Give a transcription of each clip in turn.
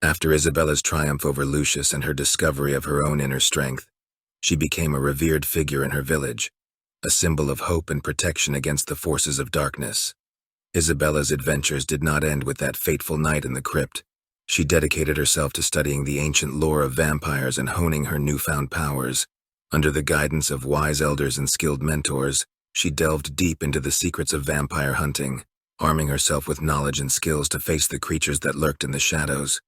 After Isabella's triumph over Lucius and her discovery of her own inner strength, she became a revered figure in her village, a symbol of hope and protection against the forces of darkness. Isabella's adventures did not end with that fateful night in the crypt. She dedicated herself to studying the ancient lore of vampires and honing her newfound powers. Under the guidance of wise elders and skilled mentors, she delved deep into the secrets of vampire hunting, arming herself with knowledge and skills to face the creatures that lurked in the shadows.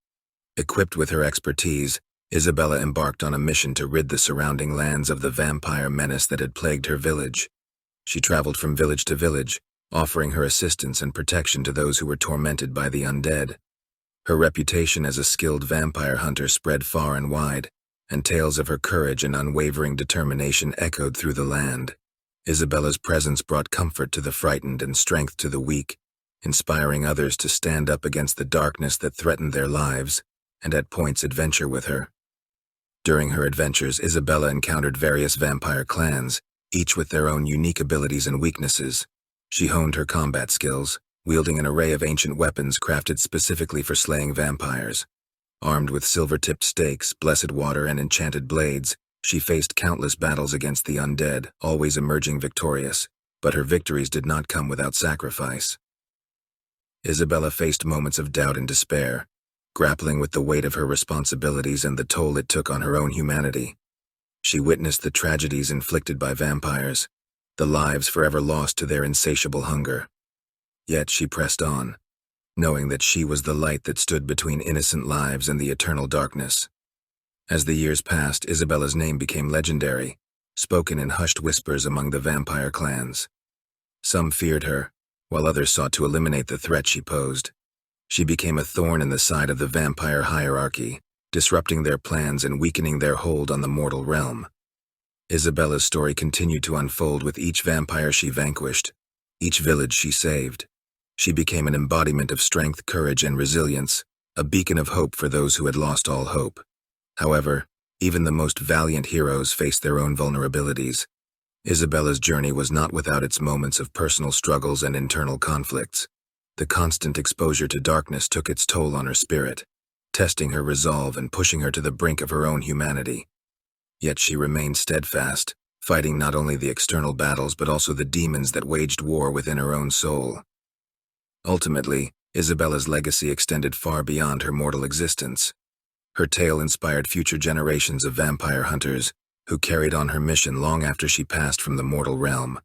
Equipped with her expertise, Isabella embarked on a mission to rid the surrounding lands of the vampire menace that had plagued her village. She traveled from village to village, offering her assistance and protection to those who were tormented by the undead. Her reputation as a skilled vampire hunter spread far and wide, and tales of her courage and unwavering determination echoed through the land. Isabella's presence brought comfort to the frightened and strength to the weak, inspiring others to stand up against the darkness that threatened their lives, and at points adventure with her. During her adventures, Isabella encountered various vampire clans, each with their own unique abilities and weaknesses. She honed her combat skills, wielding an array of ancient weapons crafted specifically for slaying vampires. Armed with silver-tipped stakes, blessed water, and enchanted blades, she faced countless battles against the undead, always emerging victorious, but her victories did not come without sacrifice. Isabella faced moments of doubt and despair, grappling with the weight of her responsibilities and the toll it took on her own humanity. She witnessed the tragedies inflicted by vampires, the lives forever lost to their insatiable hunger. Yet she pressed on, knowing that she was the light that stood between innocent lives and the eternal darkness. As the years passed, Isabella's name became legendary, spoken in hushed whispers among the vampire clans. Some feared her, while others sought to eliminate the threat she posed. She became a thorn in the side of the vampire hierarchy, disrupting their plans and weakening their hold on the mortal realm. Isabella's story continued to unfold with each vampire she vanquished, each village she saved. She became an embodiment of strength, courage, and resilience, a beacon of hope for those who had lost all hope. However, even the most valiant heroes faced their own vulnerabilities. Isabella's journey was not without its moments of personal struggles and internal conflicts. The constant exposure to darkness took its toll on her spirit, testing her resolve and pushing her to the brink of her own humanity. Yet she remained steadfast, fighting not only the external battles but also the demons that waged war within her own soul. Ultimately, Isabella's legacy extended far beyond her mortal existence. Her tale inspired future generations of vampire hunters, who carried on her mission long after she passed from the mortal realm.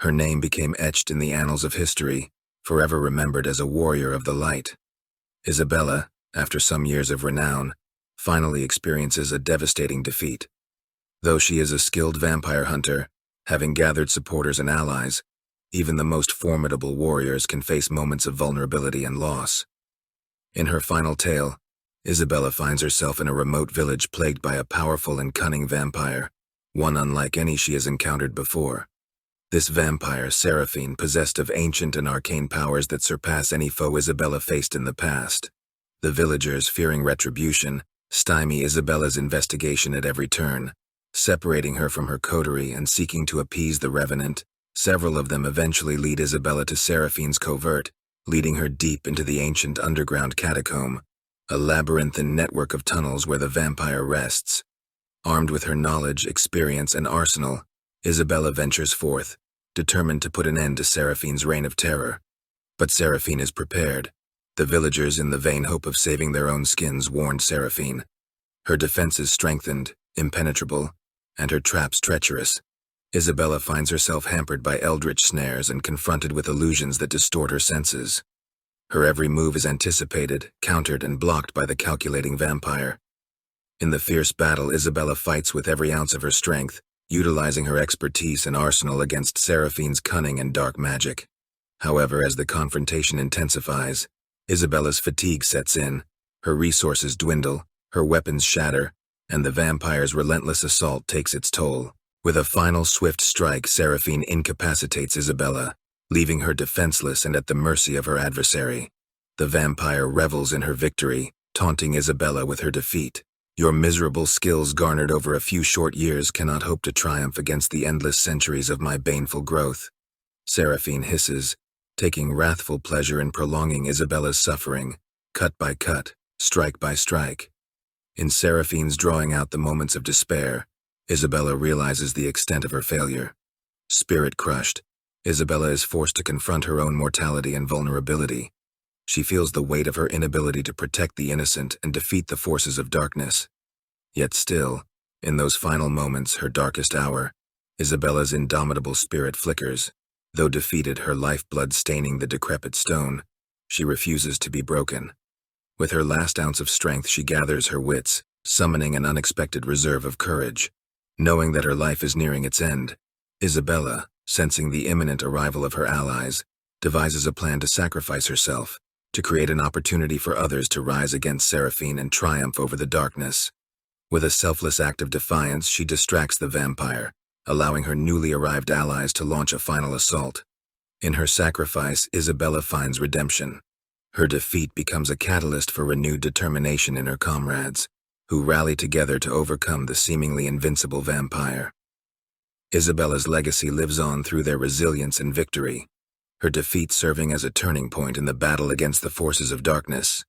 Her name became etched in the annals of history, forever remembered as a warrior of the light. Isabella, after some years of renown, finally experiences a devastating defeat. Though she is a skilled vampire hunter, having gathered supporters and allies, even the most formidable warriors can face moments of vulnerability and loss. In her final tale, Isabella finds herself in a remote village plagued by a powerful and cunning vampire, one unlike any she has encountered before. This vampire, Seraphine, possessed of ancient and arcane powers that surpass any foe Isabella faced in the past. The villagers, fearing retribution, stymie Isabella's investigation at every turn, separating her from her coterie and seeking to appease the revenant. Several of them eventually lead Isabella to Seraphine's covert, leading her deep into the ancient underground catacomb, a labyrinthine network of tunnels where the vampire rests. Armed with her knowledge, experience, and arsenal, Isabella ventures forth, determined to put an end to Seraphine's reign of terror. But Seraphine is prepared. The villagers, in the vain hope of saving their own skins, warned Seraphine. Her defenses strengthened, impenetrable, and her traps treacherous. Isabella finds herself hampered by eldritch snares and confronted with illusions that distort her senses. Her every move is anticipated, countered, and blocked by the calculating vampire. In the fierce battle, Isabella fights with every ounce of her strength, utilizing her expertise and arsenal against Seraphine's cunning and dark magic. However, as the confrontation intensifies, Isabella's fatigue sets in, her resources dwindle, her weapons shatter, and the vampire's relentless assault takes its toll. With a final swift strike, Seraphine incapacitates Isabella, leaving her defenseless and at the mercy of her adversary. The vampire revels in her victory, taunting Isabella with her defeat. Your miserable skills garnered over a few short years cannot hope to triumph against the endless centuries of my baneful growth. Seraphine hisses, taking wrathful pleasure in prolonging Isabella's suffering, cut by cut, strike by strike. In Seraphine's drawing out the moments of despair, Isabella realizes the extent of her failure. Spirit crushed, Isabella is forced to confront her own mortality and vulnerability. She feels the weight of her inability to protect the innocent and defeat the forces of darkness. Yet still, in those final moments, her darkest hour, Isabella's indomitable spirit flickers. Though defeated, her lifeblood staining the decrepit stone, she refuses to be broken. With her last ounce of strength, she gathers her wits, summoning an unexpected reserve of courage. Knowing that her life is nearing its end, Isabella, sensing the imminent arrival of her allies, devises a plan to sacrifice herself, to create an opportunity for others to rise against Seraphine and triumph over the darkness. With a selfless act of defiance, she distracts the vampire, allowing her newly arrived allies to launch a final assault. In her sacrifice, Isabella finds redemption. Her defeat becomes a catalyst for renewed determination in her comrades, who rally together to overcome the seemingly invincible vampire. Isabella's legacy lives on through their resilience and victory, her defeat serving as a turning point in the battle against the forces of darkness.